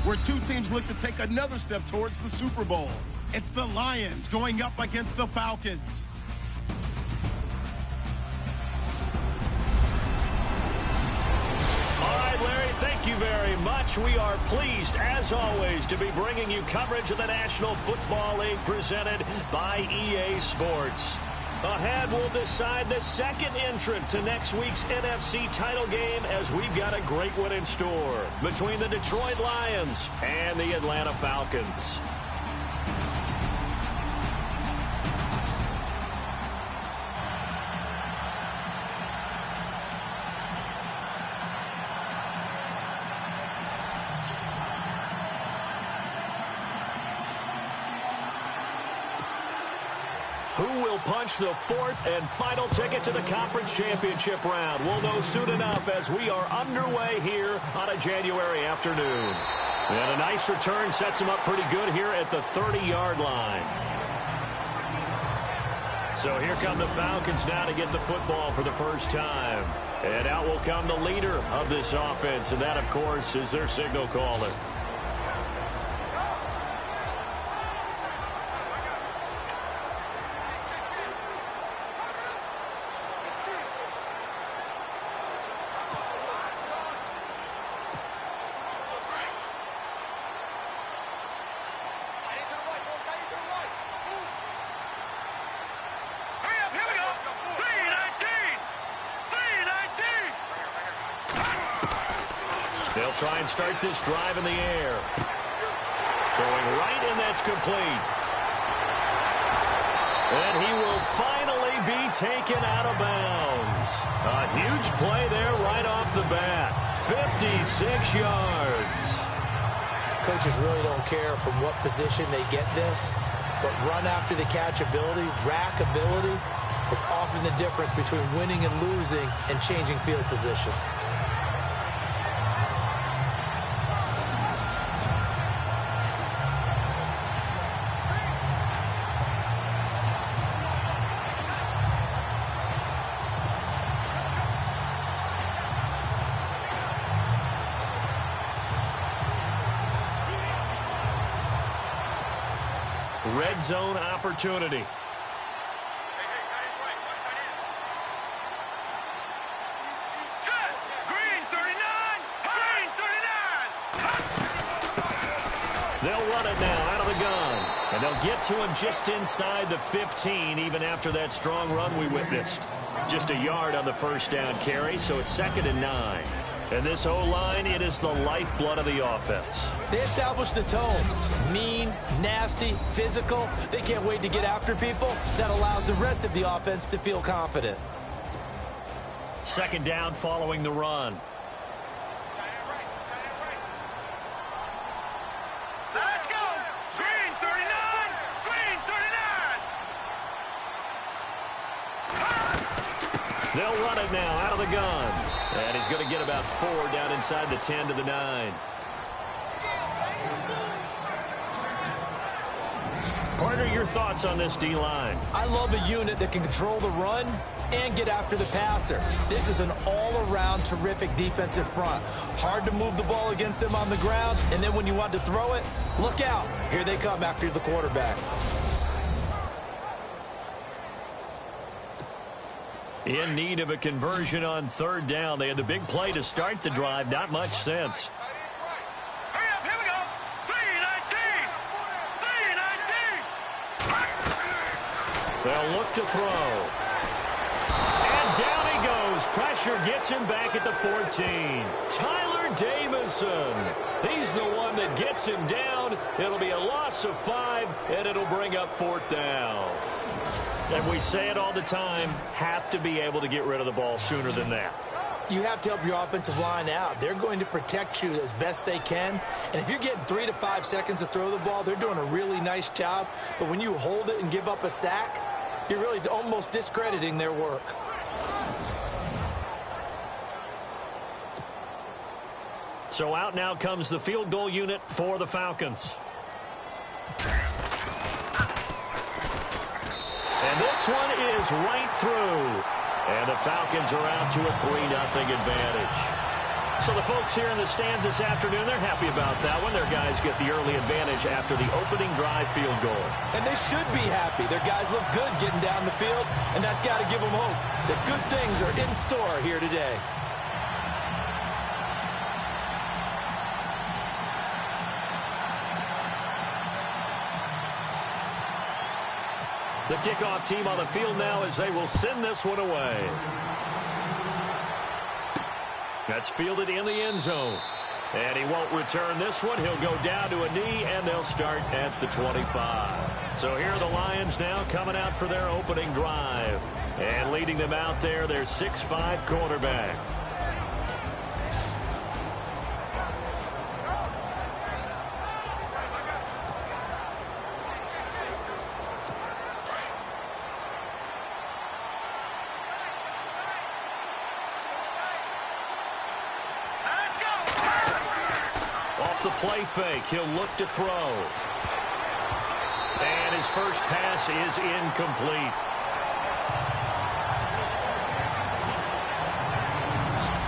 where two teams look to take another step towards the Super Bowl. It's the Lions going up against the Falcons. All right, Larry, thank you very much. We are pleased, as always, to be bringing you coverage of the National Football League presented by EA Sports. Ahead, we'll decide the second entrant to next week's NFC title game, as we've got a great one in store between the Detroit Lions and the Atlanta Falcons. Who will punch the fourth and final ticket to the conference championship round? We'll know soon enough as we are underway here on a January afternoon. And a nice return sets him up pretty good here at the 30-yard line. So here come the Falcons now to get the football for the first time. And out will come the leader of this offense, and that, of course, is their signal caller. They'll try and start this drive in the air. Throwing right, and that's complete. And he will finally be taken out of bounds. A huge play there right off the bat. 56 yards. Coaches really don't care from what position they get this, but run after the catch ability, rack ability, is often the difference between winning and losing and changing field position. Red zone opportunity. They'll run it now out of the gun. And they'll get to him just inside the 15, even after that strong run we witnessed. Just a yard on the first down carry, so it's 2nd and 9. And this O-line, it is the lifeblood of the offense. They establish the tone. Mean, nasty, physical. They can't wait to get after people. That allows the rest of the offense to feel confident. 2nd down following the run. Let's go! Green 39! Green 39! They'll run it now out of the gun. And he's going to get about 4 down inside the 10 to the 9. Partner, your thoughts on this D-line? I love a unit that can control the run and get after the passer. This is an all-around terrific defensive front. Hard to move the ball against them on the ground, and then when you want to throw it, look out. Here they come after the quarterback. In need of a conversion on 3rd down. They had the big play to start the drive. Not much sense. Hurry up, here we go! 3-19! 3-19! They'll look to throw. And down he goes. Pressure gets him back at the 14. Tyler Davison. He's the one that gets him down. It'll be a loss of 5, and it'll bring up 4th down. And we say it all the time, have to be able to get rid of the ball sooner than that. You have to help your offensive line out. They're going to protect you as best they can. And if you're getting 3 to 5 seconds to throw the ball, they're doing a really nice job. But when you hold it and give up a sack, you're really almost discrediting their work. So out now comes the field goal unit for the Falcons. And this one is right through. And the Falcons are out to a 3-0 advantage. So the folks here in the stands this afternoon, they're happy about that one. Their guys get the early advantage after the opening drive field goal. And they should be happy. Their guys look good getting down the field, and that's got to give them hope that good things are in store here today. The kickoff team on the field now as they will send this one away. That's fielded in the end zone. And he won't return this one. He'll go down to a knee, and they'll start at the 25. So here are the Lions now coming out for their opening drive. And leading them out there, their 6'5" quarterback. The play fake. He'll look to throw. And his first pass is incomplete.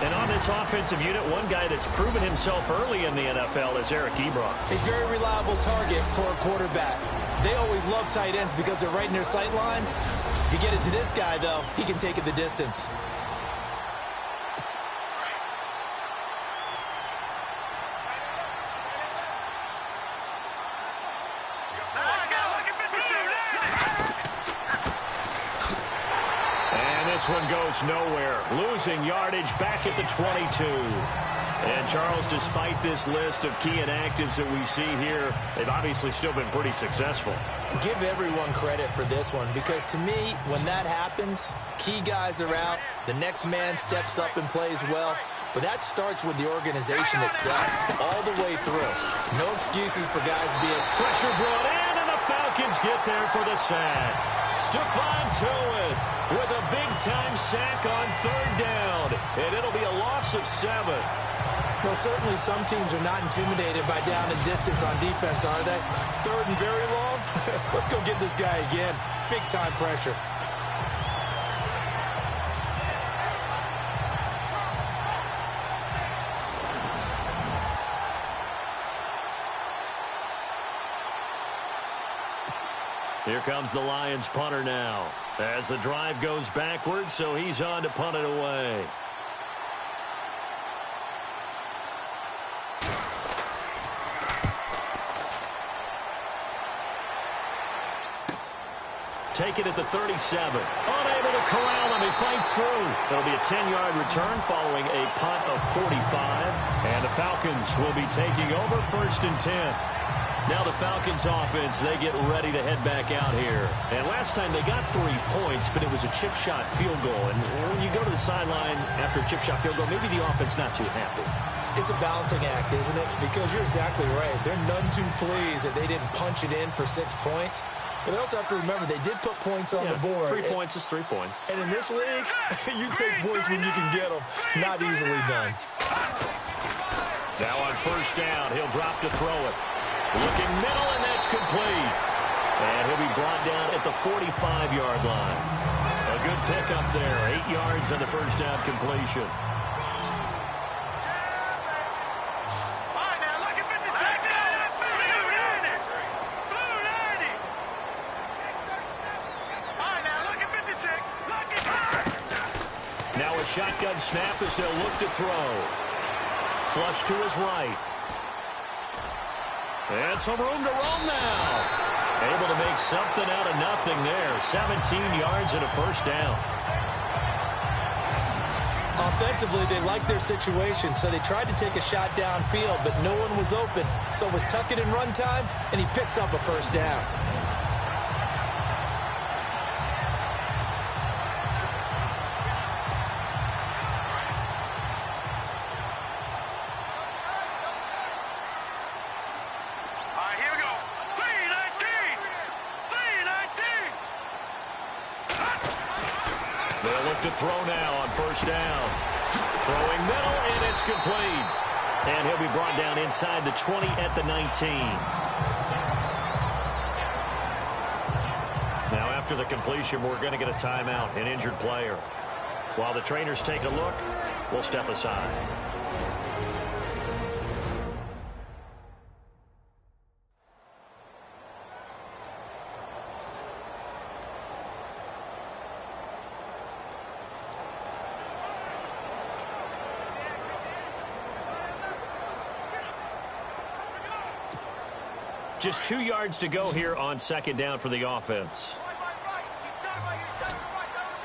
And on this offensive unit, one guy that's proven himself early in the NFL is Eric Ebron. A very reliable target for a quarterback. They always love tight ends because they're right in their sight lines. If you get it to this guy, though, he can take it the distance. This one goes nowhere. Losing yardage back at the 22. And Charles, despite this list of key inactives that we see here, they've obviously still been pretty successful. Give everyone credit for this one because to me, when that happens, key guys are out, the next man steps up and plays well. But that starts with the organization itself, all the way through. No excuses for guys being... Pressure brought in, and the Falcons get there for the sack. Stephon Tuitt with a big-time sack on third down, and it'll be a loss of 7. Well, certainly some teams are not intimidated by down and distance on defense, are they? Third and very long? Let's go get this guy again. Big-time pressure. Here comes the Lions punter now as the drive goes backwards, so he's on to punt it away. Take it at the 37. Unable to corral him. He fights through. It'll be a 10-yard return following a punt of 45. And the Falcons will be taking over 1st and 10. Now the Falcons offense, they get ready to head back out here. And last time they got 3 points, but it was a chip shot field goal. And when you go to the sideline after a chip shot field goal, maybe the offense not too happy. It's a balancing act, isn't it? Because you're exactly right. They're none too pleased that they didn't punch it in for 6 points. But they also have to remember they did put points on the board. 3 points is 3 points. And in this league, you take points when you can get them. Not easily done. Now on 1st down, he'll drop to throw it. Looking middle, and that's complete. And he'll be brought down at the 45-yard line. A good pickup there. 8 yards on the 1st down completion. Now a shotgun snap as they'll look to throw. Flush to his right. And some room to roam now. Able to make something out of nothing there. 17 yards and a 1st down. Offensively, they liked their situation, so they tried to take a shot downfield, but no one was open. So it was tuck it in run time, and he picks up a 1st down. To throw now on 1st down. Throwing middle, and it's complete. And he'll be brought down inside the 20 at the 19. Now after the completion, we're going to get a timeout, an injured player. While the trainers take a look, we'll step aside. Just 2 yards to go here on second down for the offense.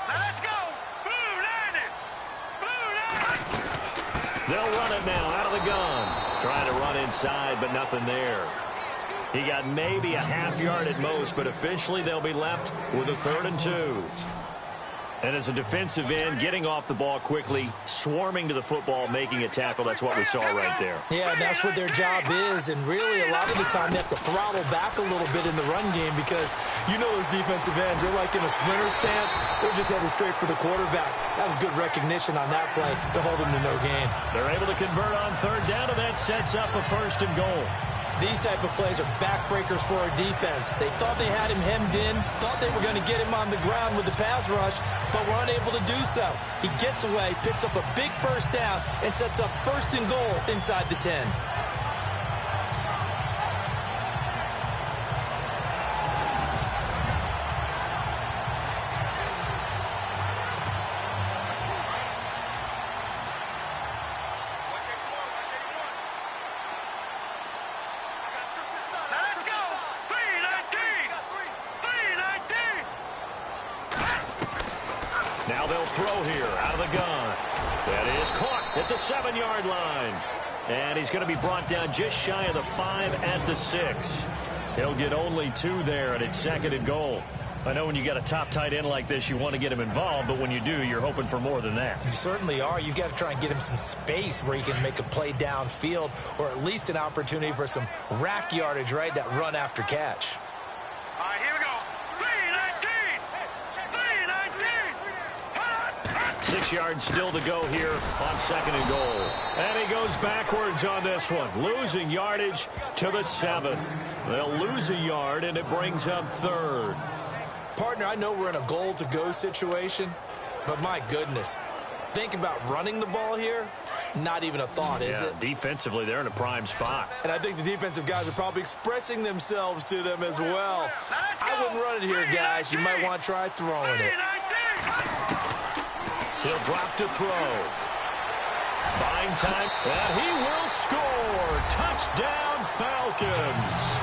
Let's go. Blue line it. Blue line. They'll run it now out of the gun. Trying to run inside, but nothing there. He got maybe a half yard at most, but officially they'll be left with a 3rd and 2. And as a defensive end, getting off the ball quickly, swarming to the football, making a tackle, that's what we saw right there. Yeah, that's what their job is, and really a lot of the time they have to throttle back a little bit in the run game because you know those defensive ends, they're like in a sprinter stance. They're just headed straight for the quarterback. That was good recognition on that play to hold them to no gain. They're able to convert on 3rd down, and that sets up a 1st and goal. These type of plays are backbreakers for our defense. They thought they had him hemmed in, thought they were going to get him on the ground with the pass rush, but were unable to do so. He gets away, picks up a big 1st down, and sets up 1st and goal inside the 10. Let's go. 319. 319. Now they'll throw here out of the gun. That is caught at the 7-yard line. And he's going to be brought down just shy of the 5 at the 6. He'll get only 2 there, and it's 2nd and goal. I know when you got a top tight end like this, you want to get him involved, but when you do, you're hoping for more than that. You certainly are. You've got to try and get him some space where he can make a play downfield or at least an opportunity for some rack yardage, right, that run after catch. All right, here we go. 319. 319. 6 yards still to go here on 2nd and goal. And he goes backwards on this one, losing yardage to the 7. They'll lose a yard, and it brings up 3rd. Partner, I know we're in a goal-to-go situation, but my goodness, think about running the ball here. Not even a thought, is it? Defensively, they're in a prime spot. And I think the defensive guys are probably expressing themselves to them as well. I wouldn't run it here, guys. You might want to try throwing it. He'll drop to throw. Buying time, and he will score. Touchdown, Falcons.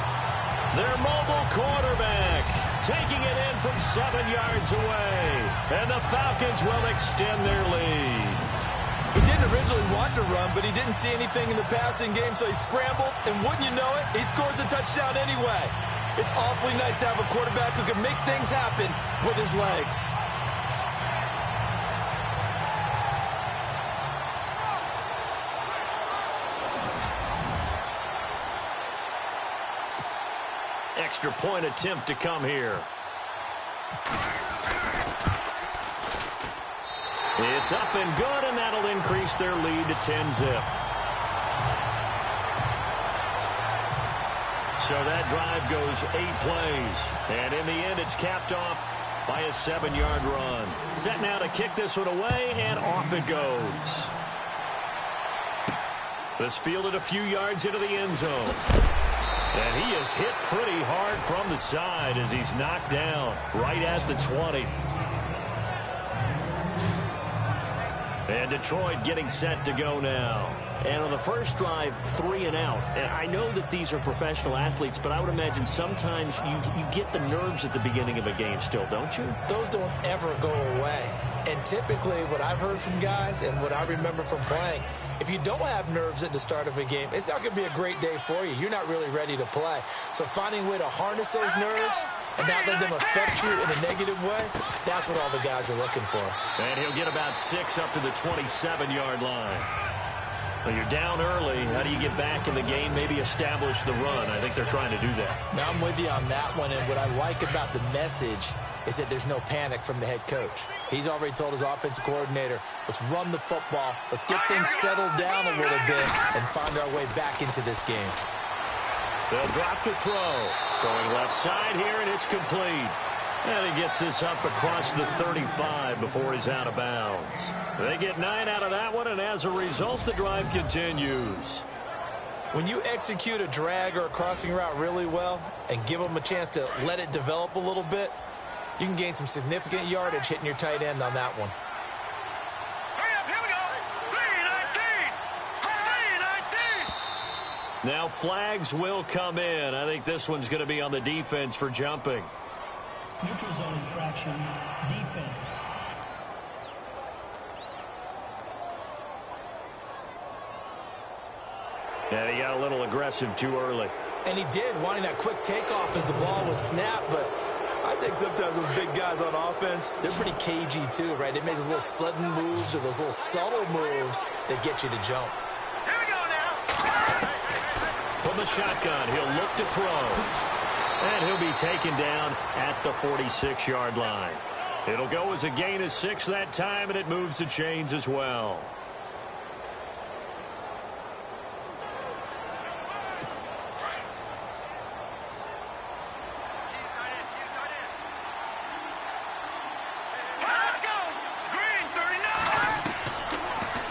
Their mobile quarterback taking it in from 7 yards away. And the Falcons will extend their lead. He didn't originally want to run, but he didn't see anything in the passing game, so he scrambled, and wouldn't you know it, he scores a touchdown anyway. It's awfully nice to have a quarterback who can make things happen with his legs. Extra point attempt to come here. It's up and good, and that'll increase their lead to 10-zip. So that drive goes 8 plays. And in the end, it's capped off by a 7-yard run. Set now to kick this one away, and off it goes. This fielded a few yards into the end zone. And he is hit pretty hard from the side as he's knocked down right at the 20. And Detroit getting set to go now. And on the first drive, 3 and out. And I know that these are professional athletes, but I would imagine sometimes you get the nerves at the beginning of a game still, don't you? Those don't ever go away. And typically what I've heard from guys and what I remember from playing, if you don't have nerves at the start of a game, it's not going to be a great day for you. You're not really ready to play. So finding a way to harness those nerves and not let them affect you in a negative way, that's what all the guys are looking for. And he'll get about 6 up to the 27-yard line. Well, you're down early. How do you get back in the game, maybe establish the run? I think they're trying to do that. Now, I'm with you on that one, and what I like about the message is that there's no panic from the head coach. He's already told his offensive coordinator, let's run the football, let's get things settled down a little bit and find our way back into this game. They'll drop to throw. Throwing left side here, and it's complete. And he gets this up across the 35 before he's out of bounds. They get 9 out of that one, and as a result, the drive continues. When you execute a drag or a crossing route really well and give them a chance to let it develop a little bit, you can gain some significant yardage hitting your tight end on that one. Hurry up, here we go. 319. Now flags will come in. I think this one's going to be on the defense for jumping. Neutral zone infraction, defense. And he got a little aggressive too early. And he did, wanting that quick takeoff as the ball was snapped. But I think sometimes those big guys on offense, they're pretty cagey too, right? They make those little sudden moves or those little subtle moves that get you to jump. Here we go now. From the shotgun, he'll look to throw. And he'll be taken down at the 46-yard line. It'll go as a gain of 6 that time, and it moves the chains as well. Let's go. Green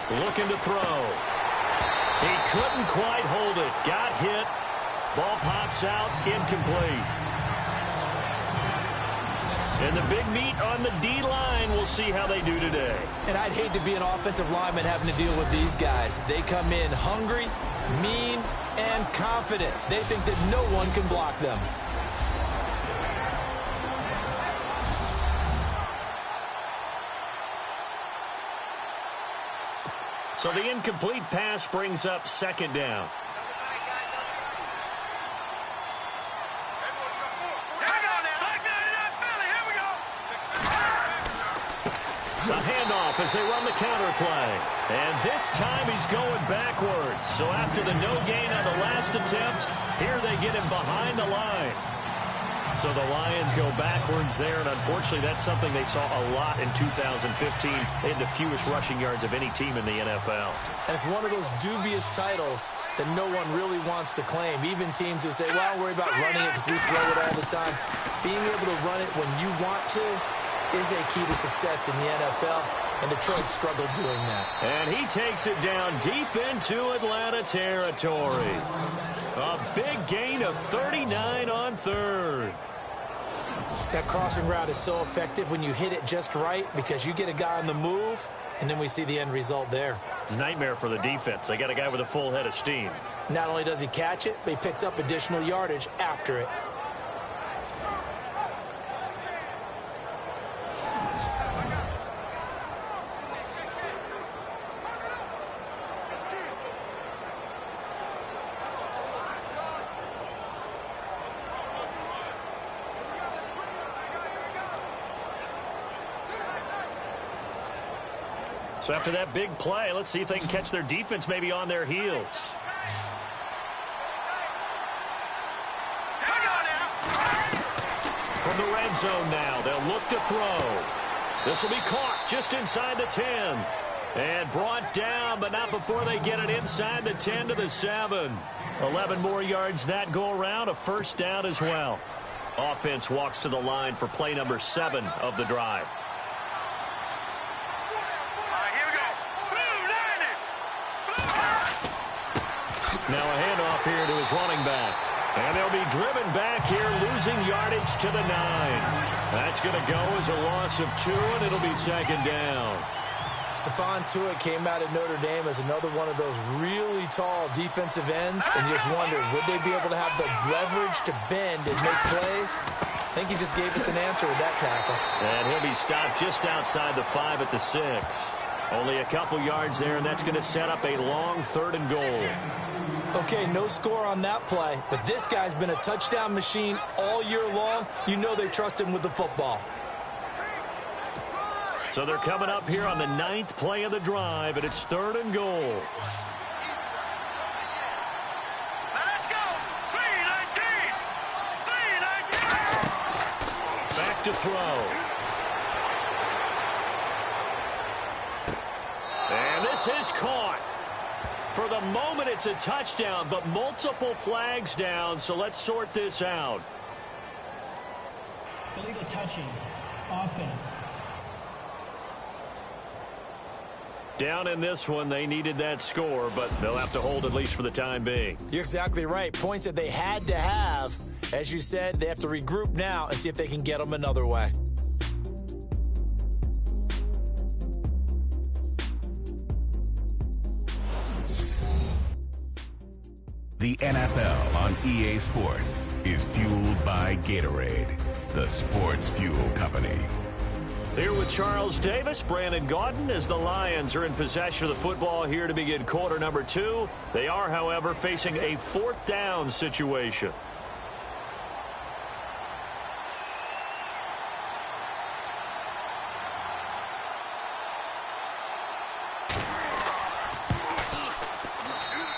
39. Looking to throw. He couldn't quite hold it. Got hit. Ball pops out, incomplete. And the big meat on the D-line, we'll see how they do today. And I'd hate to be an offensive lineman having to deal with these guys. They come in hungry, mean, and confident. They think that no one can block them. So the incomplete pass brings up 2nd down. The handoff as they run the counter play. And this time he's going backwards. So after the no gain on the last attempt, here they get him behind the line. So the Lions go backwards there, and unfortunately that's something they saw a lot in 2015. They had the fewest rushing yards of any team in the NFL. And it's one of those dubious titles that no one really wants to claim. Even teams who say, well, I don't worry about running it because we throw it all the time. Being able to run it when you want to is a key to success in the NFL, and Detroit struggled doing that. And he takes it down deep into Atlanta territory. A big gain of 39 on 3rd. That crossing route is so effective when you hit it just right because you get a guy on the move, and then we see the end result there. It's a nightmare for the defense. They got a guy with a full head of steam. Not only does he catch it, but he picks up additional yardage after it. So after that big play, let's see if they can catch their defense maybe on their heels. From the red zone now, they'll look to throw. This will be caught just inside the 10. And brought down, but not before they get it inside the 10 to the 7. 11 more yards that go around, a 1st down as well. Offense walks to the line for play number 7 of the drive. Now a handoff here to his running back. And they'll be driven back here, losing yardage to the 9. That's going to go as a loss of 2, and it'll be 2nd down. Stephon Tuitt came out of Notre Dame as another one of those really tall defensive ends, and just wondered, would they be able to have the leverage to bend and make plays? I think he just gave us an answer with that tackle. And he'll be stopped just outside the 5 at the 6. Only a couple yards there, and that's going to set up a long 3rd and goal. Okay, no score on that play, but this guy's been a touchdown machine all year long. You know they trust him with the football. So they're coming up here on the 9th play of the drive, and it's 3rd and goal. Let's go. 319. 319. Back to throw. And this is caught. For the moment, it's a touchdown, but multiple flags down, so let's sort this out. Illegal touching. Offense. Down in this one, they needed that score, but they'll have to hold at least for the time being. You're exactly right. Points that they had to have. As you said, they have to regroup now and see if they can get them another way. The NFL on EA Sports is fueled by Gatorade, the sports fuel company. Here with Charles Davis, Brandon Gaudin, as the Lions are in possession of the football here to begin quarter number 2. They are, however, facing a 4th down situation.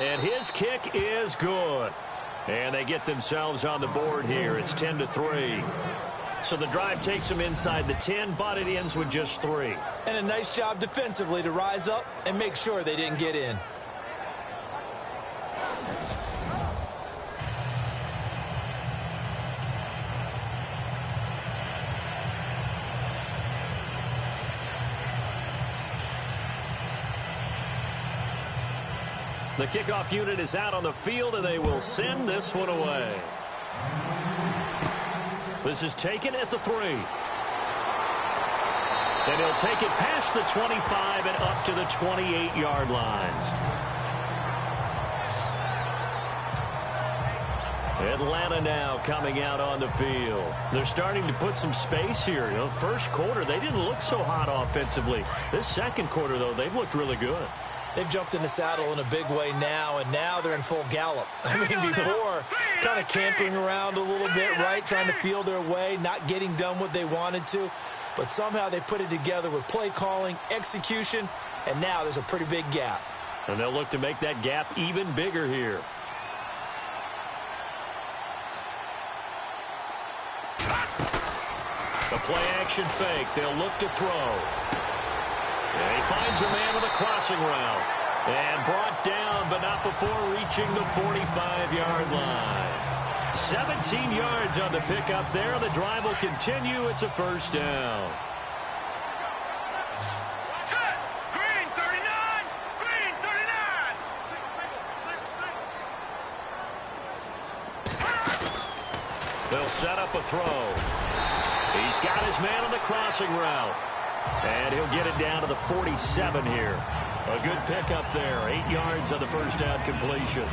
And his kick is good. And they get themselves on the board here. It's 10-3. So the drive takes them inside the 10, but it ends with just 3. And a nice job defensively to rise up and make sure they didn't get in. The kickoff unit is out on the field, and they will send this one away. This is taken at the 3. And he'll take it past the 25 and up to the 28-yard line. Atlanta now coming out on the field. They're starting to put some space here. You know, first quarter, they didn't look so hot offensively. This second quarter, though, they've looked really good. They've jumped in the saddle in a big way now, and now they're in full gallop. I mean, before, kind of cantering around a little bit, right, trying to feel their way, not getting done what they wanted to. But somehow they put it together with play calling, execution, and now there's a pretty big gap. And they'll look to make that gap even bigger here. The play-action fake. They'll look to throw. And he finds a man with a crossing route. And brought down, but not before reaching the 45-yard line. 17 yards on the pickup there. The drive will continue. It's a first down. Green 39! Green 39! They'll set up a throw. He's got his man on the crossing route. And he'll get it down to the 47 here. A good pickup there. 8 yards on the first down completion.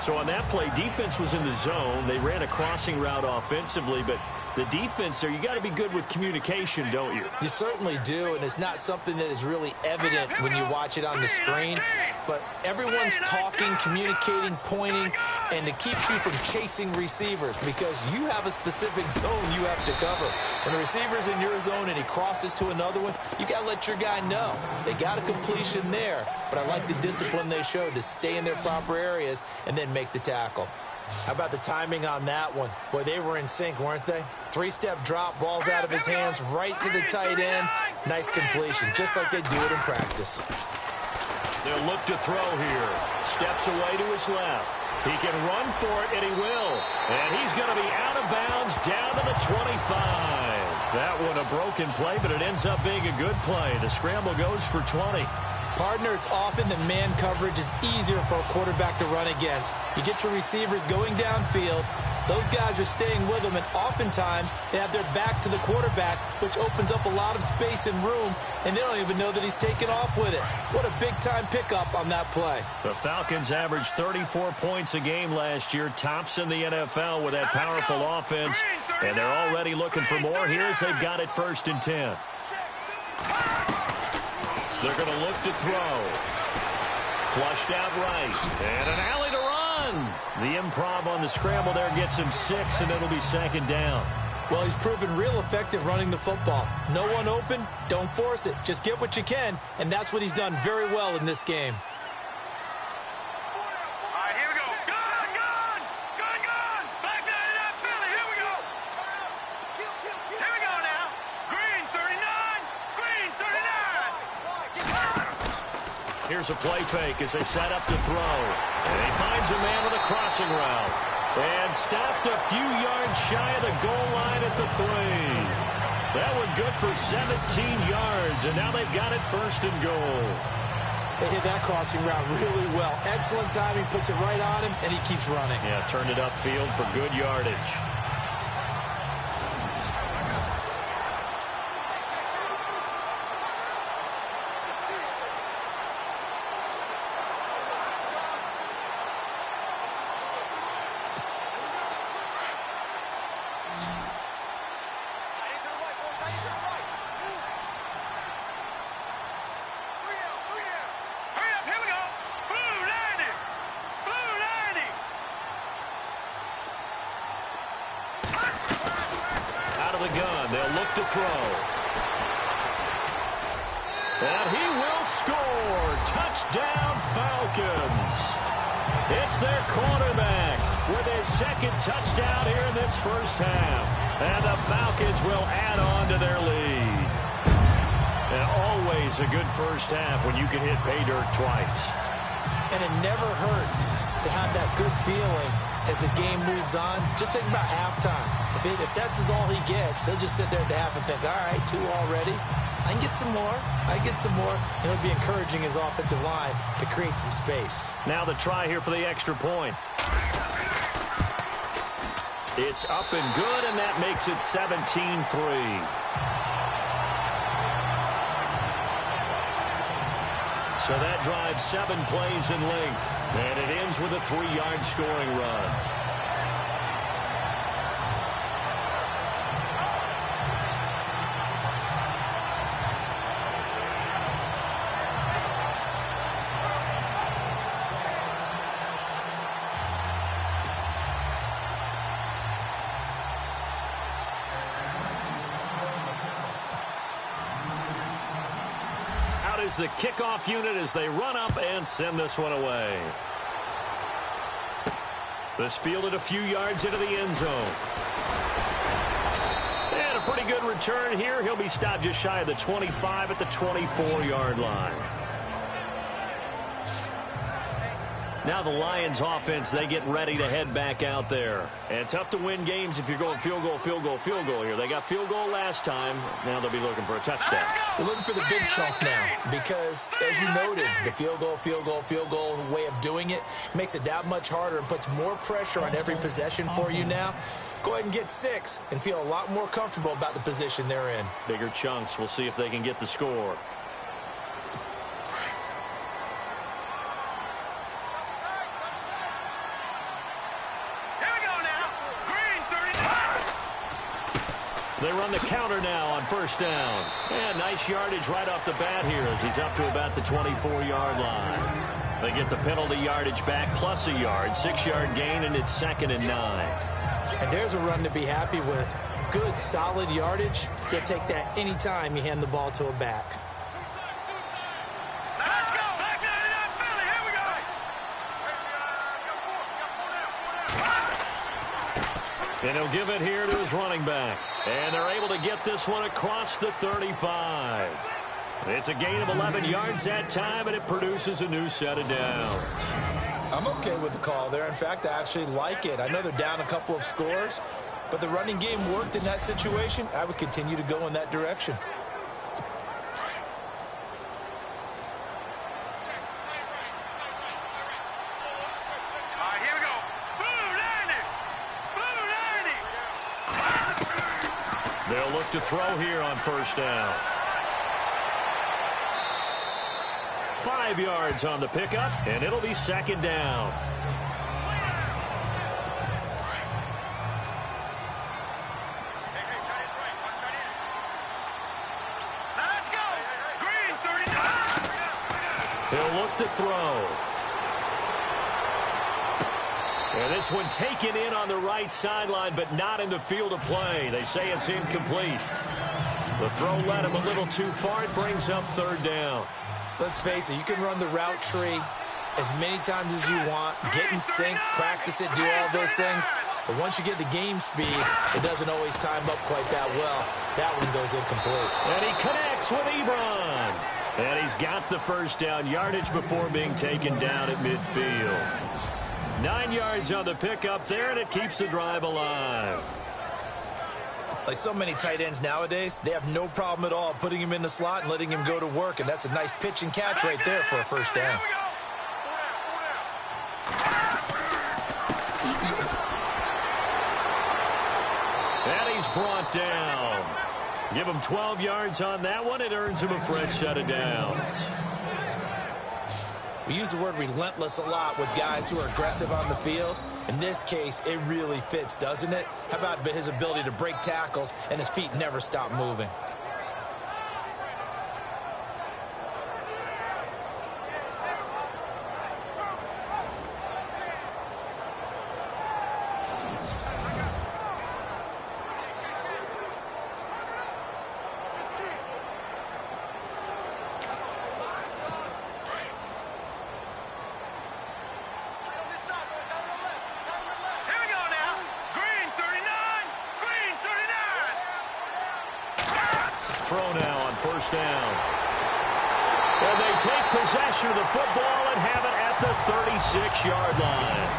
So on that play, defense was in the zone. They ran a crossing route offensively, but the defense there, you got to be good with communication, don't you? You certainly do, and it's not something that is really evident when you watch it on the screen. But everyone's talking, communicating, pointing, and it keeps you from chasing receivers because you have a specific zone you have to cover. When a receiver's in your zone and he crosses to another one, you got to let your guy know. They got a completion there, but I like the discipline they showed to stay in their proper areas and then make the tackle. How about the timing on that one? Boy, they were in sync, weren't they? 3-step drop, ball's out of his hands, right to the tight end. Nice completion, just like they do it in practice. They'll look to throw here. Steps away to his left. He can run for it, and he will. And he's going to be out of bounds down to the 25. That one a broken play, but it ends up being a good play. The scramble goes for 20. Partner, it's often that man coverage is easier for a quarterback to run against. You get your receivers going downfield. Those guys are staying with them, and oftentimes they have their back to the quarterback, which opens up a lot of space and room, and they don't even know that he's taken off with it. What a big-time pickup on that play. The Falcons averaged 34 points a game last year, tops in the NFL with that powerful offense, and they're already looking for more. Here's they've got it 1st and 10. They're going to look to throw. Flushed out right. And an alley to run. The improv on the scramble there gets him 6, and it'll be 2nd down. Well, he's proven real effective running the football. No one open, don't force it. Just get what you can, and that's what he's done very well in this game. All right, here we go. Gun! Gun! Gun! Gun! Back down to that Philly. Here we go. Here we go now. Green 39. Green 39. Here's a play fake as they set up to throw. And he finds a man with a crossing route. And stopped a few yards shy of the goal line at the 3. That one good for 17 yards. And now they've got it 1st and goal. They hit that crossing route really well. Excellent timing, puts it right on him, and he keeps running. Yeah, turned it upfield for good yardage. the gun. They'll look to throw. And he will score. Touchdown, Falcons. It's their quarterback with his second touchdown here in this first half. And the Falcons will add on to their lead. And always a good first half when you can hit pay dirt twice. And it never hurts to have that good feeling as the game moves on. Just think about halftime. If that's all he gets, he'll just sit there at the half and think, all right, 2 already. I can get some more. I can get some more. And it'll be encouraging his offensive line to create some space. Now the try here for the extra point. It's up and good, and that makes it 17-3. So that drives 7 plays in length, and it ends with a 3-yard scoring run. Is the kickoff unit as they run up and send this one away. This fielded a few yards into the end zone. And a pretty good return here. He'll be stopped just shy of the 25 at the 24-yard line. Now the Lions offense, they get ready to head back out there. And tough to win games if you're going field goal, field goal, field goal here. They got field goal last time. Now they'll be looking for a touchdown. They're looking for the big chunk now because, as you noted, the field goal way of doing it makes it that much harder and puts more pressure on every possession for you now. Go ahead and get 6 and feel a lot more comfortable about the position they're in. Bigger chunks. We'll see if they can get the score. They run the counter now on first down. And nice yardage right off the bat here as he's up to about the 24-yard line. They get the penalty yardage back plus a yard. 6-yard gain, and it's 2nd and 9. And there's a run to be happy with. Good, solid yardage. You'll take that anytime you hand the ball to a back. Let's go. Back down to that Philly. Here we go. And he'll give it here to his running back. And they're able to get this one across the 35. It's a gain of 11 yards that time, and it produces a new set of downs. I'm okay with the call there. In fact, I actually like it. I know they're down a couple of scores, but the running game worked in that situation. I would continue to go in that direction. All right, here we go. Boo, Landy. They'll look to throw here on first down. 5 yards on the pickup, and it'll be 2nd down. Let's go. Green, 39. He'll look to throw. And this one taken in on the right sideline, but not in the field of play. They say it's incomplete. The throw led him a little too far. It brings up 3rd down. Let's face it, you can run the route tree as many times as you want, get in sync, practice it, do all those things. But once you get to game speed, it doesn't always time up quite that well. That one goes incomplete. And he connects with Ebron. And he's got the first down, yardage before being taken down at midfield. 9 yards on the pickup there, and it keeps the drive alive. Like so many tight ends nowadays, they have no problem at all putting him in the slot and letting him go to work. And that's a nice pitch and catch right there for a first down. And he's brought down. Give him 12 yards on that one. It earns him a fresh set of downs. We use the word relentless a lot with guys who are aggressive on the field. In this case, it really fits, doesn't it? How about his ability to break tackles and his feet never stop moving? throw now on first down. And they take possession of the football and have it at the 36-yard line.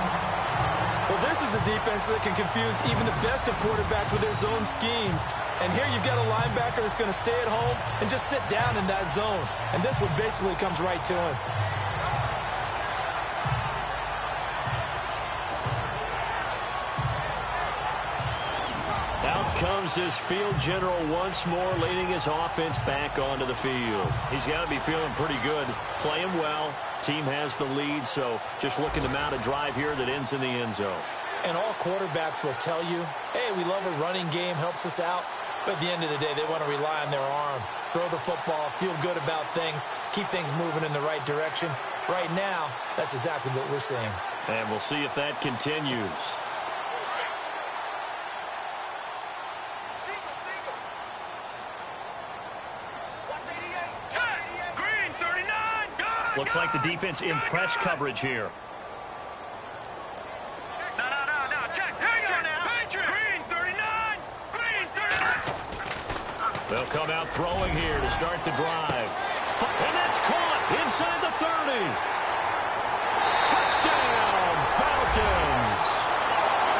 Well, this is a defense that can confuse even the best of quarterbacks with their zone schemes. And here you've got a linebacker that's going to stay at home and just sit down in that zone. And this one basically comes right to him. Out comes this field general once more, leading his offense back onto the field. He's got to be feeling pretty good, playing well. Team has the lead, so just looking to mount a drive here that ends in the end zone. And all quarterbacks will tell you, hey, we love a running game, helps us out. But at the end of the day, they want to rely on their arm, throw the football, feel good about things, keep things moving in the right direction. Right now, that's exactly what we're seeing. And we'll see if that continues. Green 39. Good. Looks like the defense in press coverage here. No. Check. Patriot now. Green 39. Green 39. They'll come out throwing here to start the drive. And that's caught inside the 30. Touchdown, Falcons.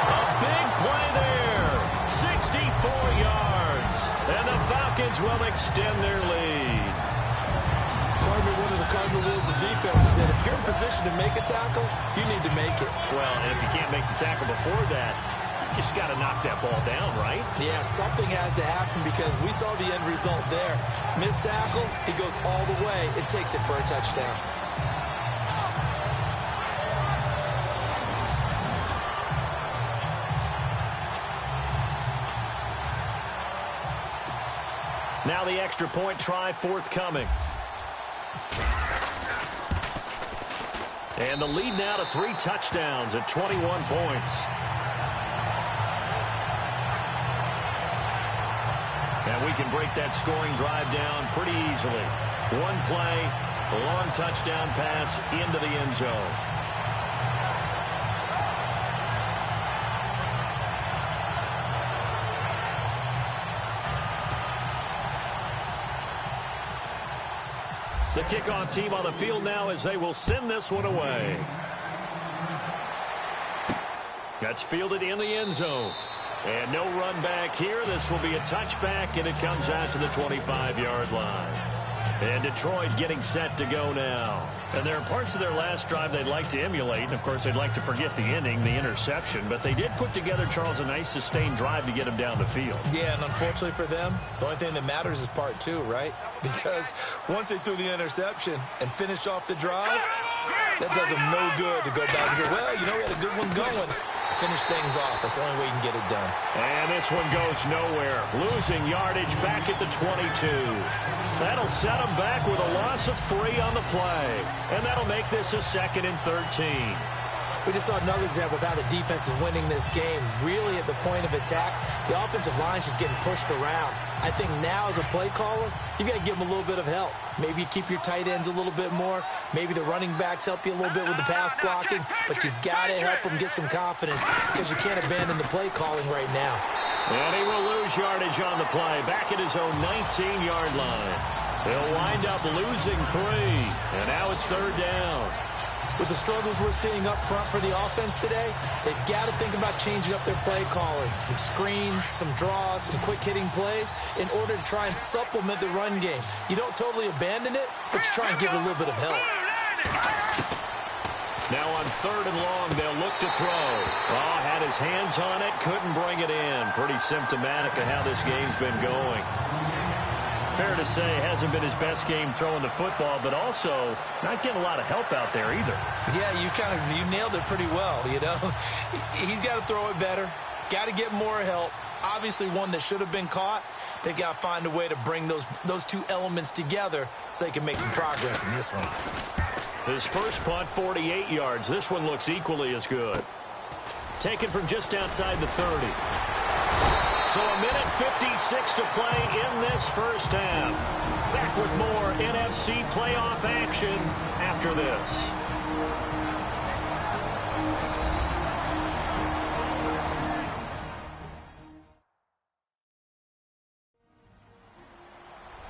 A big play there. 64 yards. And the Falcons will extend their lead. One of the cardinal rules of defense is that if you're in position to make a tackle, you need to make it. Well, and if you can't make the tackle before that, you just got to knock that ball down, right? Yeah, something has to happen because we saw the end result there. Missed tackle, he goes all the way. It takes it for a touchdown. Now the extra point try forthcoming. And the lead now to 3 touchdowns at 21 points. And we can break that scoring drive down pretty easily. One play, a long touchdown pass into the end zone. The kickoff team on the field now as they will send this one away. That's fielded in the end zone. And no run back here. This will be a touchback, and it comes out to the 25-yard line. And Detroit getting set to go now. And there are parts of their last drive they'd like to emulate. And, of course, they'd like to forget the ending, the interception. But they did put together, Charles, a nice sustained drive to get them down the field. Yeah, and unfortunately for them, the only thing that matters is part 2, right? Because once they threw the interception and finished off the drive, that does them no good to go back and say, well, you know, we had a good one going. Finish things off. That's the only way you can get it done. And this one goes nowhere. Losing yardage back at the 22. That'll set them back with a loss of 3 on the play. And that'll make this a 2nd and 13. We just saw another example of how the defense is winning this game. Really at the point of attack, the offensive line's just getting pushed around. I think now as a play caller, you've got to give them a little bit of help. Maybe you keep your tight ends a little bit more. Maybe the running backs help you a little bit with the pass blocking. But you've got to help them get some confidence because you can't abandon the play calling right now. And he will lose yardage on the play. Back at his own 19-yard line. He'll wind up losing 3. And now it's 3rd down. With the struggles we're seeing up front for the offense today, they've got to think about changing up their play calling. Some screens, some draws, some quick-hitting plays in order to try and supplement the run game. You don't totally abandon it, but you try and give it a little bit of help. Now on 3rd and long, they'll look to throw. Oh, had his hands on it, couldn't bring it in. Pretty symptomatic of how this game's been going. Fair to say, hasn't been his best game throwing the football, but also not getting a lot of help out there either. Yeah, you nailed it pretty well, you know. He's got to throw it better, got to get more help. Obviously one that should have been caught. They've got to find a way to bring those 2 elements together so they can make some progress in this one. His first punt, 48 yards. This one looks equally as good. Taken from just outside the 30. So a minute 56 to play in this first half. Back with more NFC playoff action after this.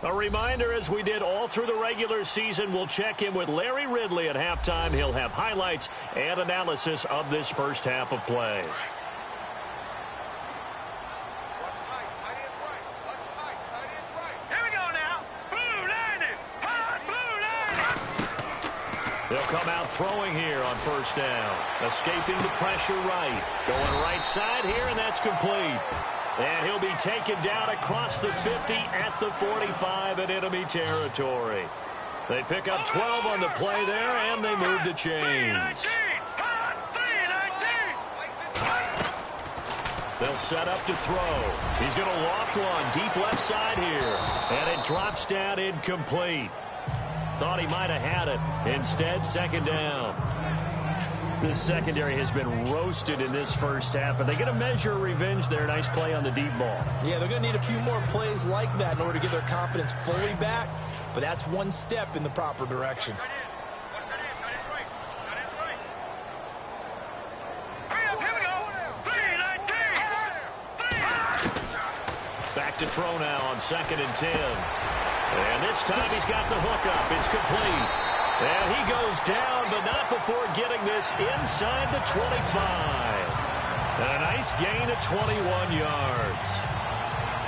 A reminder, as we did all through the regular season, we'll check in with Larry Ridley at halftime. He'll have highlights and analysis of this first half of play. Here we go now. Blue line. Hot blue line. They'll come out throwing here on first down. Escaping the pressure right. Going right side here, and that's complete. And he'll be taken down across the 50 at the 45 in enemy territory. They pick up 12 on the play there, and they move the chains. They'll set up to throw. He's going to loft one deep left side here. And it drops down incomplete. Thought he might have had it. Instead, second down. This secondary has been roasted in this first half, but they get a measure of revenge there. Nice play on the deep ball. Yeah, they're going to need a few more plays like that in order to get their confidence fully back, but that's one step in the proper direction. Back to throw now on 2nd and 10. And this time he's got the hook up. It's complete. And he goes down, but not before getting this inside the 25. And a nice gain of 21 yards.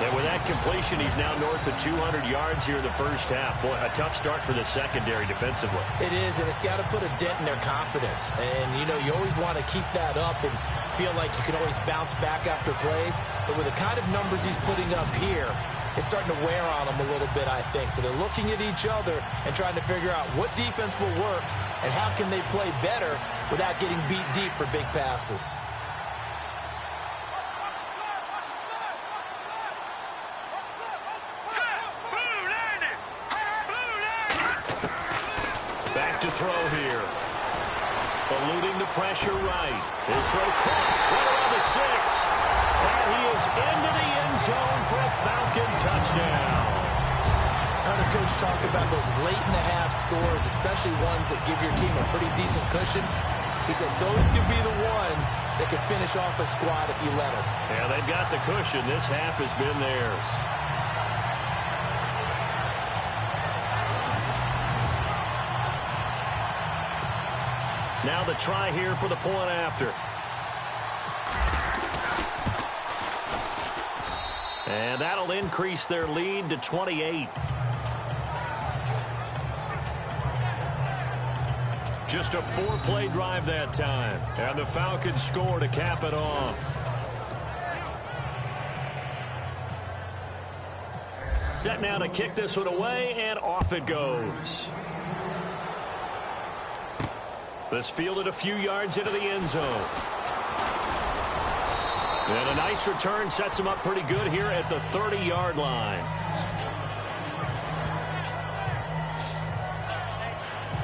And with that completion, he's now north of 200 yards here in the first half. Boy, a tough start for the secondary defensively. It is, and it's got to put a dent in their confidence. And, you know, you always want to keep that up and feel like you can always bounce back after plays. But with the kind of numbers he's putting up here, it's starting to wear on them a little bit, I think. So they're looking at each other and trying to figure out what defense will work and how can they play better without getting beat deep for big passes. Back to throw here. Eluding the pressure right. His throw caught right around the 6. And he is into the end zone for a Falcon touchdown. I heard a coach talk about those late-in-the-half scores, especially ones that give your team a pretty decent cushion. He said those could be the ones that could finish off a squad if you let them. Yeah, they've got the cushion. This half has been theirs. Now the try here for the point after. And that'll increase their lead to 28. Just a 4-play drive that time. And the Falcons score to cap it off. Set now to kick this one away, and off it goes. This fielded a few yards into the end zone. And a nice return sets him up pretty good here at the 30-yard line.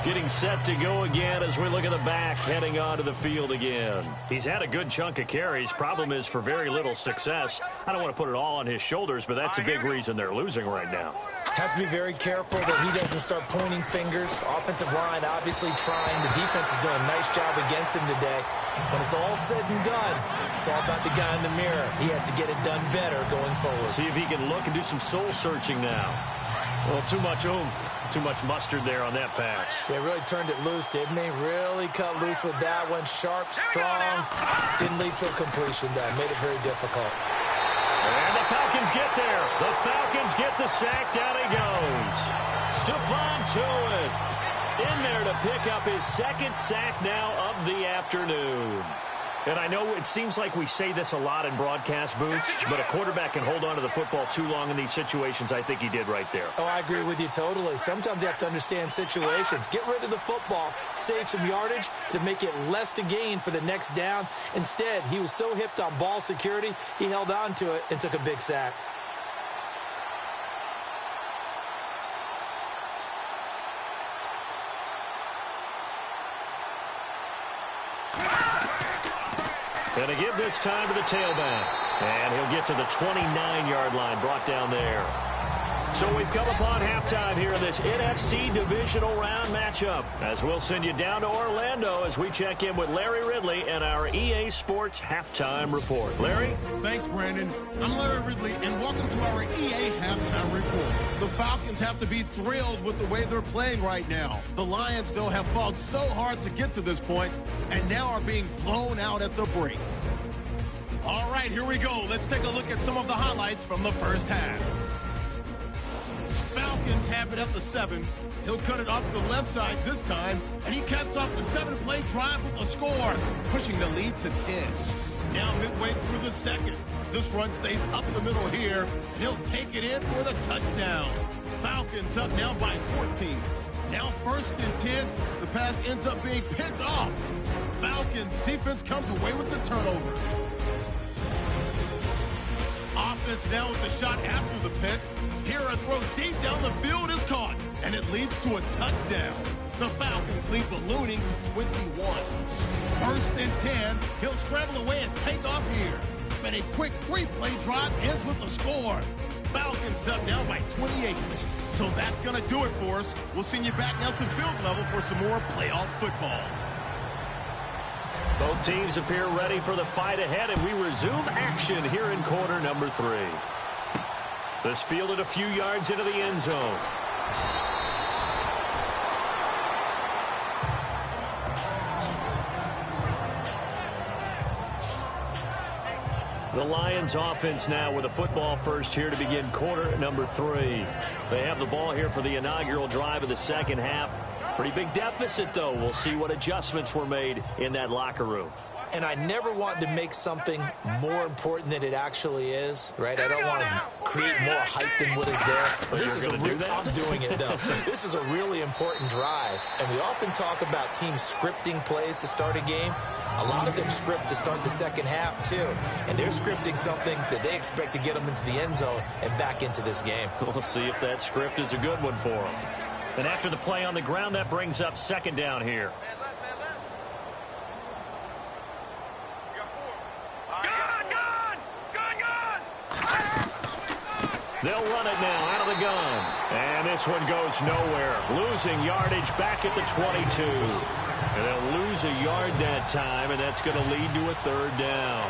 Getting set to go again as we look at the back heading onto the field again. He's had a good chunk of carries. Problem is for very little success. I don't want to put it all on his shoulders, but that's a big reason they're losing right now. Have to be very careful that he doesn't start pointing fingers. Offensive line obviously trying. The defense is doing a nice job against him today. When it's all said and done, it's all about the guy in the mirror. He has to get it done better going forward. See if he can look and do some soul searching now. Well, too much oomph, too much mustard there on that pass. Yeah, really turned it loose, didn't he? Really cut loose with that one. Sharp, strong. Didn't lead to a completion that made it very difficult. And the Falcons get there. The Falcons get the sack. Down he goes. Stephon Tuitt in there to pick up his second sack now of the afternoon. And I know it seems like we say this a lot in broadcast booths, but a quarterback can hold on to the football too long in these situations. I think he did right there. Oh, I agree with you totally. Sometimes you have to understand situations. Get rid of the football, save some yardage to make it less to gain for the next down. Instead, he was so hipped on ball security, he held on to it and took a big sack. Going to give this time to the tailback. And he'll get to the 29-yard line, brought down there. So we've come upon halftime here in this NFC Divisional Round matchup, as we'll send you down to Orlando as we check in with Larry Ridley and our EA Sports Halftime Report. Larry? Thanks, Brandon. I'm Larry Ridley, and welcome to our EA Halftime Report. The Falcons have to be thrilled with the way they're playing right now. The Lions, though, have fought so hard to get to this point, and now are being blown out at the break. All right, here we go. Let's take a look at some of the highlights from the first half. Falcons have it at the 7. He'll cut it off the left side this time, and he caps off the 7-play drive with a score, pushing the lead to 10. Now midway through the second, this run stays up the middle here, and he'll take it in for the touchdown. Falcons up now by 14. Now 1st and 10, the pass ends up being picked off. Falcons defense comes away with the turnover. Offense now with the shot after the pick. Here a throw deep down the field is caught, and it leads to a touchdown. The Falcons lead ballooning to 21. 1st and 10, he'll scramble away and take off here. And a quick 3-play drive ends with a score. Falcons up now by 28. So that's going to do it for us. We'll send you back now to field level for some more playoff football. Both teams appear ready for the fight ahead, and we resume action here in quarter number 3. This fielded a few yards into the end zone. The Lions offense now with a football first here to begin quarter number 3. They have the ball here for the inaugural drive of the second half. Pretty big deficit, though. We'll see what adjustments were made in that locker room. And I never want to make something more important than it actually is, right? I don't want to create more hype than what is there. But this is I'm doing it, though. This is a really important drive. And we often talk about teams scripting plays to start a game. A lot of them script to start the second half, too. And they're scripting something that they expect to get them into the end zone and back into this game. We'll see if that script is a good one for them. And after the play on the ground, that brings up 2nd down here. They'll run it now out of the gun. And this one goes nowhere. Losing yardage back at the 22. And they'll lose a yard that time, and that's going to lead to a 3rd down.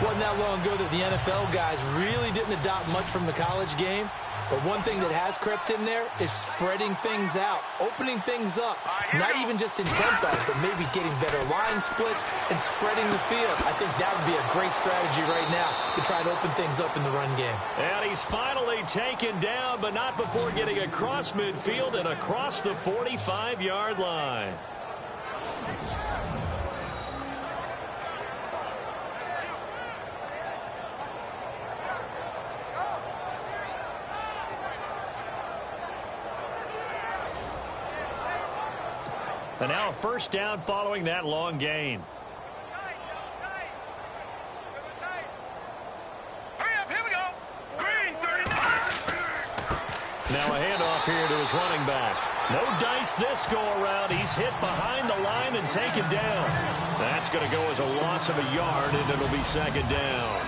Wasn't that long ago that the NFL guys really didn't adopt much from the college game. But one thing that has crept in there is spreading things out, opening things up, not even just in tempo, but maybe getting better line splits and spreading the field. I think that would be a great strategy right now to try and open things up in the run game. And he's finally taken down, but not before getting across midfield and across the 45-yard line. And now a 1st down following that long gain. Hurry up, here we go. Green, 39. Now a handoff here to his running back. No dice this go around. He's hit behind the line and taken down. That's going to go as a loss of a yard, and it'll be 2nd down.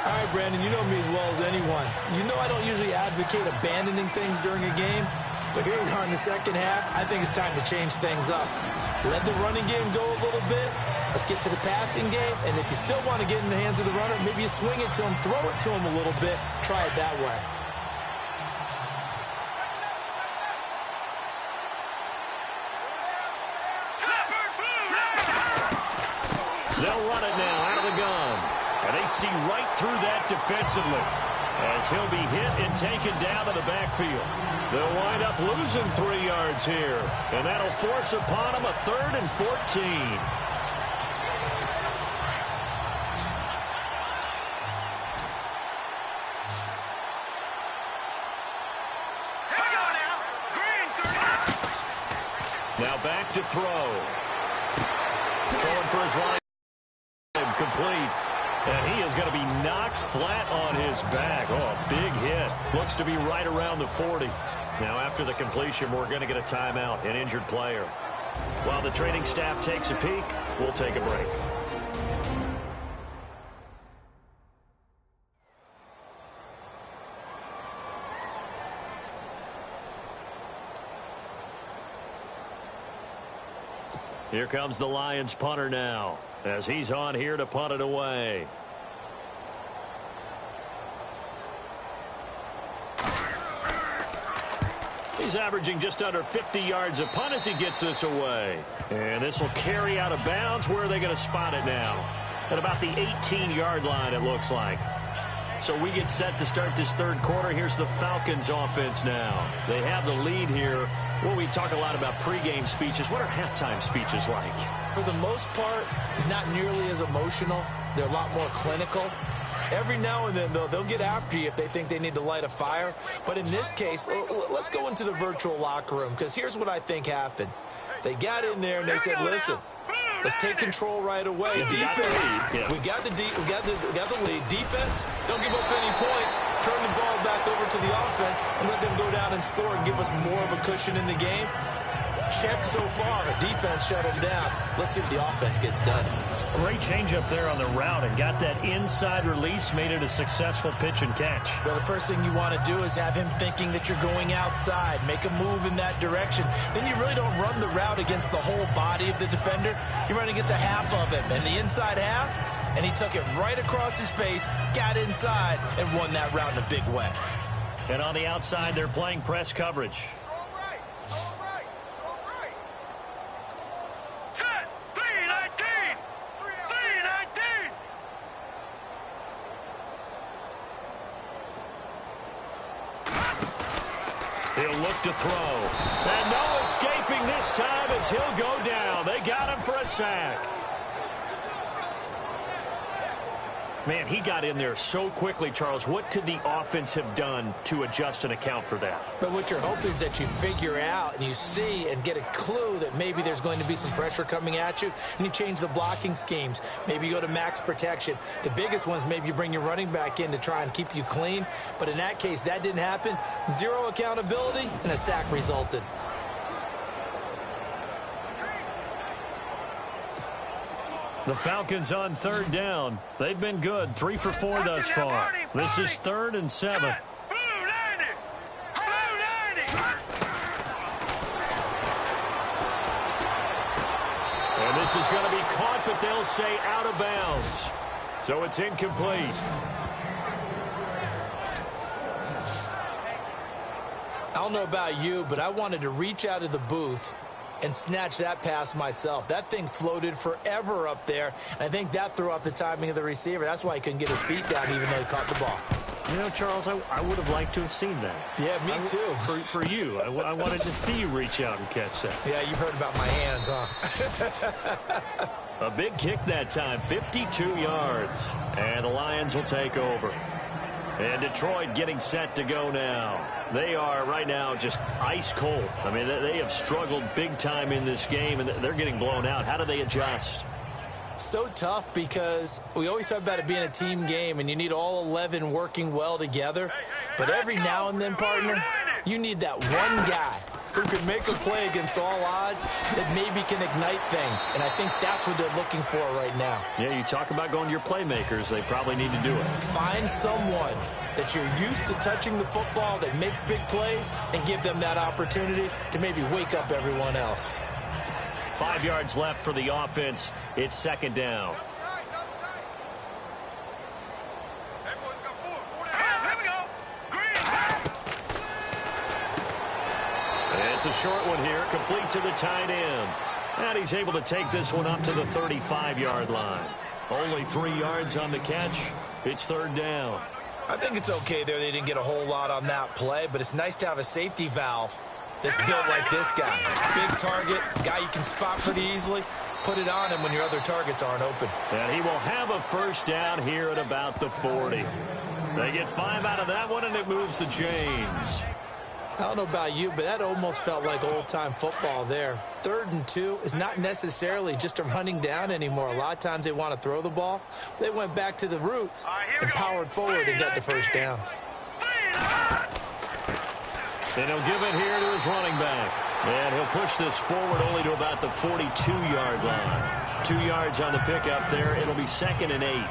All right, Brandon, you know me as well as anyone. You know I don't usually advocate abandoning things during a game. But here we are in the second half. I think it's time to change things up. Let the running game go a little bit. Let's get to the passing game. And if you still want to get in the hands of the runner, maybe you swing it to him, throw it to him a little bit. Try it that way. They'll run it now out of the gun. And they see right through that defensively, as he'll be hit and taken down to the backfield. They'll wind up losing 3 yards here, and that'll force upon them a 3rd and 14. Here we go now. Green, 30. Now back to throw. Throwing for his line. Complete. And he is going to be knocked flat on his back. Oh, a big hit. Looks to be right around the 40. Now, after the completion, we're going to get a timeout, an injured player. While the training staff takes a peek, we'll take a break. Here comes the Lions punter now, as he's on here to punt it away. He's averaging just under 50 yards a punt as he gets this away. And this will carry out of bounds. Where are they going to spot it now? At about the 18-yard line, it looks like. So we get set to start this third quarter. Here's the Falcons offense now. They have the lead here. Well, we talk a lot about pregame speeches. What are halftime speeches like? For the most part, not nearly as emotional. They're a lot more clinical. Every now and then, though, they'll get after you if they think they need to light a fire. But in this case, let's go into the virtual locker room, because here's what I think happened. They got in there and they said, listen, let's take control right away. Defense, we got the lead. Defense, don't give up any points. Turn the ball back over to the offense and let them go down and score and give us more of a cushion in the game. Check so far. Defense shut them down. Let's see what the offense gets done. Great change up there on the route and got that inside release, made it a successful pitch and catch. Well, the first thing you want to do is have him thinking that you're going outside, make a move in that direction. Then you really don't run the route against the whole body of the defender. You run against a half of him, and the inside half, and he took it right across his face, got inside, and won that route in a big way. And on the outside, they're playing press coverage. He'll look to throw. And no escaping this time as he'll go down. They got him for a sack. Man, he got in there so quickly, Charles. What could the offense have done to adjust and account for that? But what you're hoping is that you figure out and you see and get a clue that maybe there's going to be some pressure coming at you, and you change the blocking schemes. Maybe you go to max protection. The biggest one is maybe you bring your running back in to try and keep you clean. But in that case, that didn't happen. Zero accountability, and a sack resulted. The Falcons on third down. They've been good. 3 for 4 thus far. This is 3rd and 7. And this is going to be caught, but they'll say out of bounds. So it's incomplete. I don't know about you, but I wanted to reach out of the booth and snatch that pass myself. That thing floated forever up there, and I think that threw off the timing of the receiver. That's why he couldn't get his feet down even though he caught the ball. You know, Charles, I would have liked to have seen that. Yeah, me too. For you. I wanted to see you reach out and catch that. Yeah, you've heard about my hands, huh? A big kick that time, 52 yards. And the Lions will take over. And Detroit getting set to go now. They are right now just ice cold. I mean, they have struggled big time in this game, and they're getting blown out. How do they adjust? So tough, because we always talk about it being a team game, and you need all 11 working well together. But every now and then, partner, you need that one guy who can make a play against all odds that maybe can ignite things. And I think that's what they're looking for right now. Yeah, you talk about going to your playmakers. They probably need to do it. Find someone that you're used to touching the football that makes big plays and give them that opportunity to maybe wake up everyone else. 5 yards left for the offense. It's 2nd down. It's a short one here, complete to the tight end. And he's able to take this one up to the 35-yard line. Only 3 yards on the catch. It's 3rd down. I think it's okay there. They didn't get a whole lot on that play, but it's nice to have a safety valve that's built like this guy. Big target, guy you can spot pretty easily. Put it on him when your other targets aren't open. And he will have a 1st down here at about the 40. They get 5 out of that one, and it moves the chains. I don't know about you, but that almost felt like old-time football there. 3rd and 2 is not necessarily just a running down anymore. A lot of times they want to throw the ball. They went back to the roots and powered forward and got the 1st down. And he'll give it here to his running back. And he'll push this forward only to about the 42-yard line. 2 yards on the pickup there. It'll be 2nd and 8.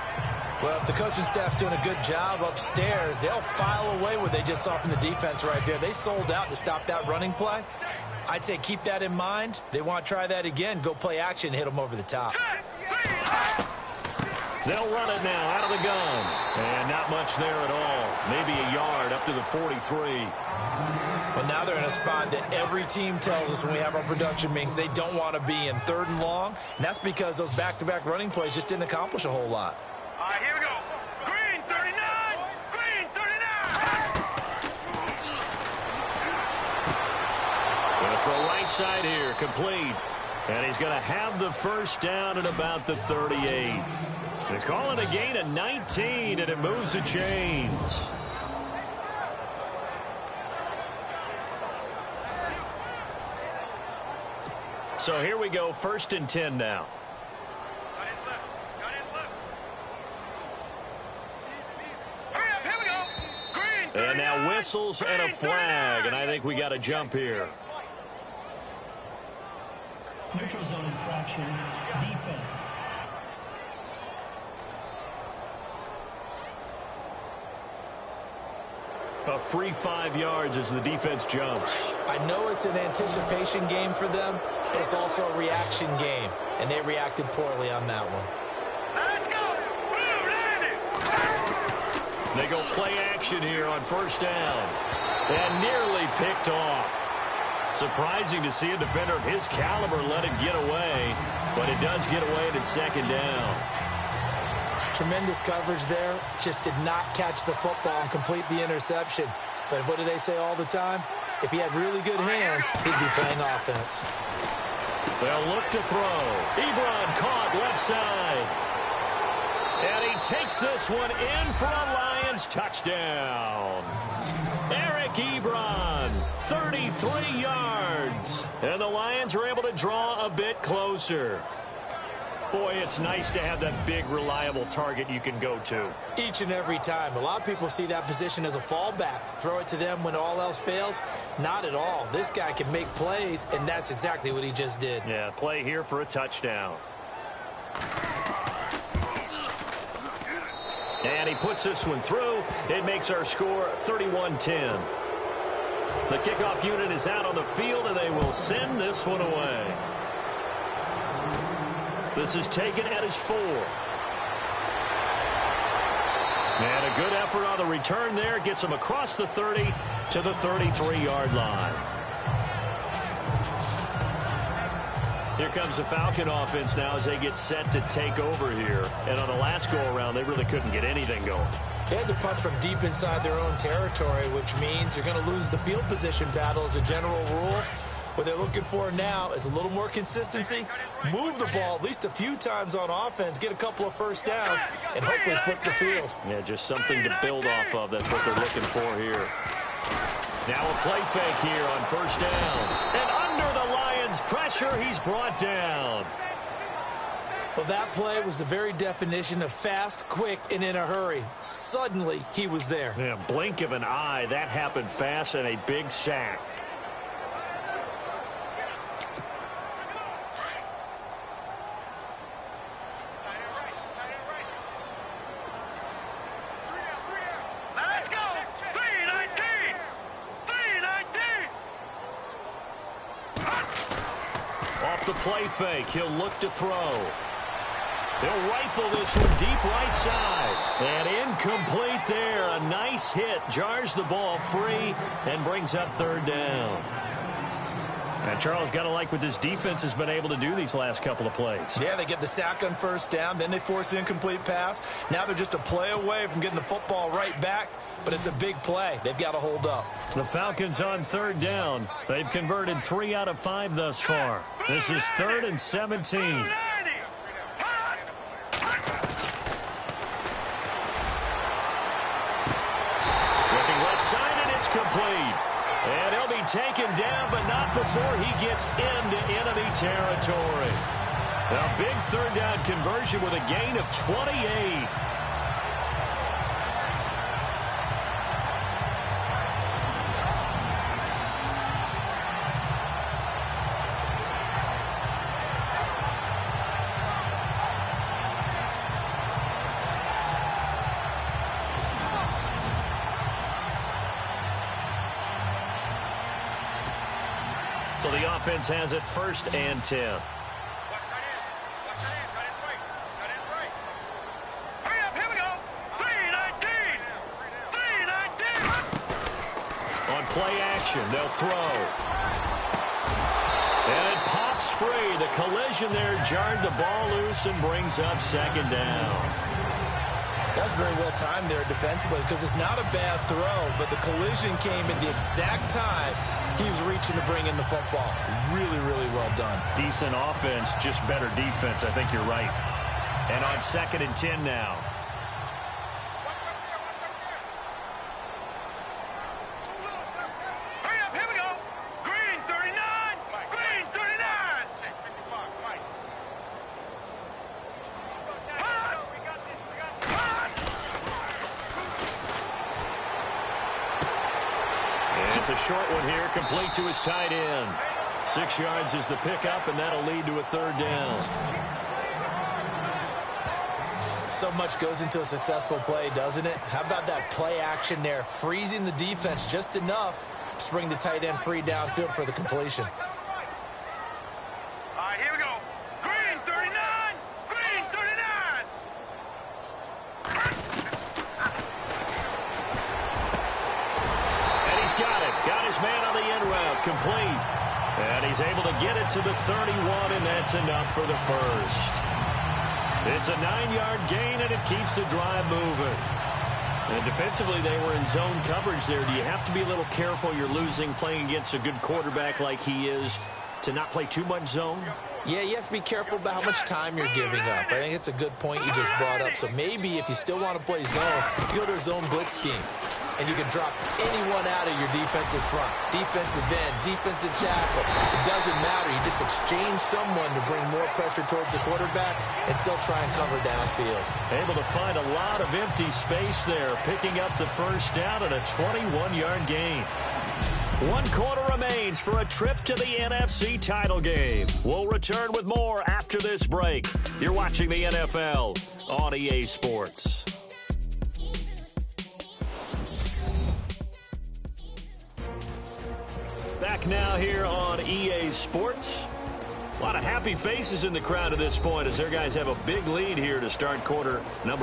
Well, if the coaching staff's doing a good job upstairs, they'll file away what they just saw from the defense right there. They sold out to stop that running play. I'd say keep that in mind. They want to try that again. Go play action, hit them over the top. They'll run it now out of the gun. And not much there at all. Maybe a yard up to the 43. Well, now they're in a spot that every team tells us when we have our production meetings they don't want to be in, 3rd and long. And that's because those back-to-back running plays just didn't accomplish a whole lot. All right, here we go. Green 39. Green 39. Going to throw right side here, complete. And he's going to have the first down at about the 38. They call it a gain of 19, and it moves the chains. So here we go, 1st and 10 now. Here we go. Green And now whistles and a flag, and I think we got a jump here. Neutral zone infraction, defense. A free 5 yards as the defense jumps. I know it's an anticipation game for them, but it's also a reaction game, and they reacted poorly on that one. Let's go. Blue, They go play action here on 1st down. And nearly picked off. Surprising to see a defender of his caliber let it get away, but it does get away at 2nd down. Tremendous coverage there. Just did not catch the football and complete the interception. But what do they say all the time? If he had really good hands, he'd be playing offense. They'll look to throw. Ebron caught left side. And he takes this one in for a Lions touchdown. Eric Ebron, 33 yards. And the Lions are able to draw a bit closer. Boy, it's nice to have that big, reliable target you can go to. Each and every time. A lot of people see that position as a fallback. Throw it to them when all else fails. Not at all. This guy can make plays, and that's exactly what he just did. Yeah, play here for a touchdown. And he puts this one through. It makes our score 31-10. The kickoff unit is out on the field, and they will send this one away. This is taken at his 4. And a good effort on the return there. Gets him across the 30 to the 33-yard line. Here comes the Falcon offense now as they get set to take over here. And on the last go-around, they really couldn't get anything going. They had to punt from deep inside their own territory, which means you're going to lose the field position battle as a general rule. What they're looking for now is a little more consistency, move the ball at least a few times on offense, get a couple of first downs, and hopefully flip the field. Yeah, just something to build off of. That's what they're looking for here. Now a play fake here on 1st down. And under the Lions' pressure, he's brought down. Well, that play was the very definition of fast, quick, and in a hurry. Suddenly, he was there. Yeah, blink of an eye. That happened fast and a big sack. Let's go. 319. 319. Off the play fake, he'll look to throw. He'll rifle this one deep right side. And incomplete there. A nice hit. Jars the ball free and brings up 3rd down. And Charles, got to like what this defense has been able to do these last couple of plays. Yeah, they get the sack on 1st down, then they force the incomplete pass. Now they're just a play away from getting the football right back, but it's a big play. They've got to hold up. The Falcons on 3rd down. They've converted 3 out of 5 thus far. This is 3rd and 17. Working left side, and it's complete. And he'll be taken down, but not before he gets into enemy territory. A big 3rd down conversion with a gain of 28. So the offense has it 1st and 10. On play action, they'll throw. And it pops free. The collision there jarred the ball loose and brings up 2nd down. That's very well timed there defensively because it's not a bad throw, but the collision came at the exact time he was reaching to bring in the football. Really, really well done. Decent offense, just better defense. I think you're right. And on 2nd and 10 now. It's a short one here, complete to his tight end. 6 yards is the pickup, and that'll lead to a 3rd down. So much goes into a successful play, doesn't it? How about that play action there, freezing the defense just enough to bring the tight end free downfield for the completion. All right, here we go. Green 39. Green 39. And he's got it. Got his man on the end route, complete. And he's able to get it to the 31, and that's enough for the 1st. It's a 9-yard gain, and it keeps the drive moving. And defensively, they were in zone coverage there. Do you have to be a little careful? You're losing playing against a good quarterback like he is to not play too much zone? Yeah, you have to be careful about how much time you're giving up. I think it's a good point you just brought up. So maybe if you still want to play zone, you go to a zone blitz scheme. And you can drop anyone out of your defensive front. Defensive end, defensive tackle. It doesn't matter. You just exchange someone to bring more pressure towards the quarterback and still try and cover downfield. Able to find a lot of empty space there, picking up the 1st down and a 21-yard gain. 1 quarter remains for a trip to the NFC title game. We'll return with more after this break. You're watching the NFL on EA Sports. Back now here on EA Sports. A lot of happy faces in the crowd at this point as their guys have a big lead here to start quarter number